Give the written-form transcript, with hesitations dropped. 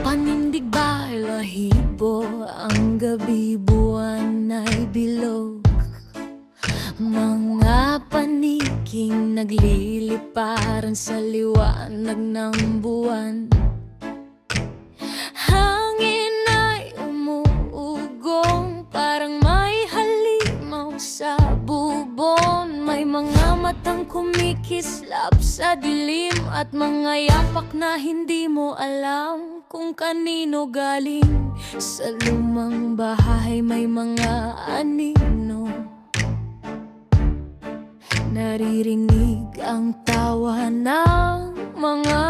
Panindig ba lahibo, ang gabi buwan ay bilog. Mga paniking nagliliparan sa liwanag ng buwan. Hangin ay umuugong, parang may halimaw sa bubon. May mga matang kumikislap sa dilim, at mga yapak na hindi mo alam kung kanino galing. Sa lumang bahay may mga anino, naririnig ang tawa ng mga